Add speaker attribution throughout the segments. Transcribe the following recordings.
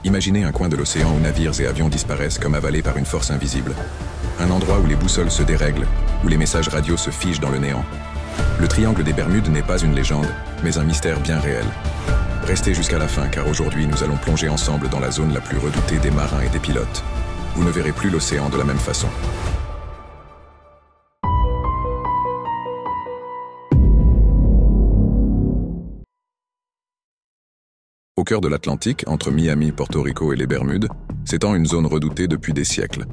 Speaker 1: Imaginez un coin de l'océan où navires et avions disparaissent comme avalés par une force invisible. Un endroit où les boussoles se dérèglent, où les messages radio se figent dans le néant. Le triangle des Bermudes n'est pas une légende, mais un mystère bien réel. Restez jusqu'à la fin, car aujourd'hui nous allons plonger ensemble dans la zone la plus redoutée des marins et des pilotes. Vous ne verrez plus l'océan de la même façon. Au cœur de l'Atlantique, entre Miami, Porto Rico et les Bermudes, s'étend une zone redoutée depuis des siècles.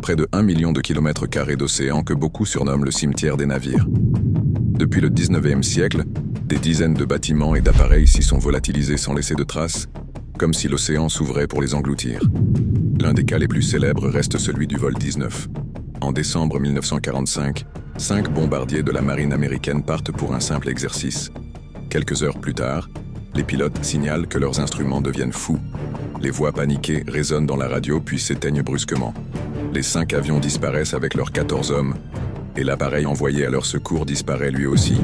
Speaker 1: Près de 1 million de kilomètres carrés d'océan que beaucoup surnomment le cimetière des navires. Depuis le 19e siècle, des dizaines de bâtiments et d'appareils s'y sont volatilisés sans laisser de traces, comme si l'océan s'ouvrait pour les engloutir. L'un des cas les plus célèbres reste celui du vol 19. En décembre 1945, 5 bombardiers de la marine américaine partent pour un simple exercice. Quelques heures plus tard, les pilotes signalent que leurs instruments deviennent fous. Les voix paniquées résonnent dans la radio puis s'éteignent brusquement. Les 5 avions disparaissent avec leurs 14 hommes, et l'appareil envoyé à leur secours disparaît lui aussi.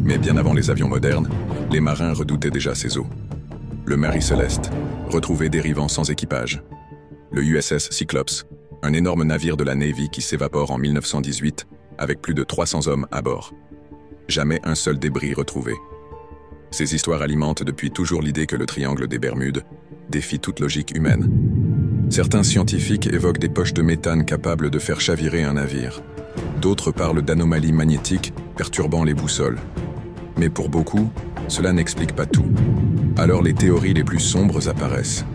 Speaker 1: Mais bien avant les avions modernes, les marins redoutaient déjà ces eaux. Le Mary Celeste, retrouvé dérivant sans équipage. Le USS Cyclops, un énorme navire de la Navy qui s'évapore en 1918 avec plus de 300 hommes à bord. Jamais un seul débris retrouvé. Ces histoires alimentent depuis toujours l'idée que le triangle des Bermudes défie toute logique humaine. Certains scientifiques évoquent des poches de méthane capables de faire chavirer un navire. D'autres parlent d'anomalies magnétiques perturbant les boussoles. Mais pour beaucoup, cela n'explique pas tout. Alors les théories les plus sombres apparaissent.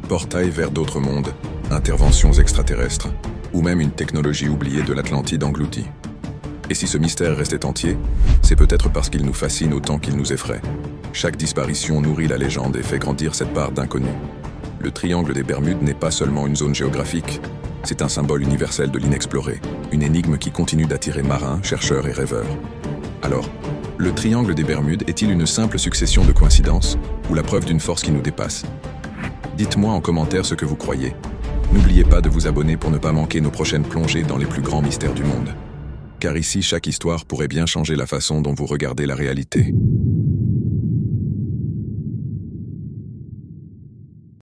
Speaker 1: Portail vers d'autres mondes, interventions extraterrestres, ou même une technologie oubliée de l'Atlantide engloutie. Et si ce mystère restait entier, c'est peut-être parce qu'il nous fascine autant qu'il nous effraie. Chaque disparition nourrit la légende et fait grandir cette part d'inconnu. Le triangle des Bermudes n'est pas seulement une zone géographique, c'est un symbole universel de l'inexploré, une énigme qui continue d'attirer marins, chercheurs et rêveurs. Alors, le triangle des Bermudes est-il une simple succession de coïncidences ou la preuve d'une force qui nous dépasse? Dites-moi en commentaire ce que vous croyez. N'oubliez pas de vous abonner pour ne pas manquer nos prochaines plongées dans les plus grands mystères du monde. Car ici, chaque histoire pourrait bien changer la façon dont vous regardez la réalité.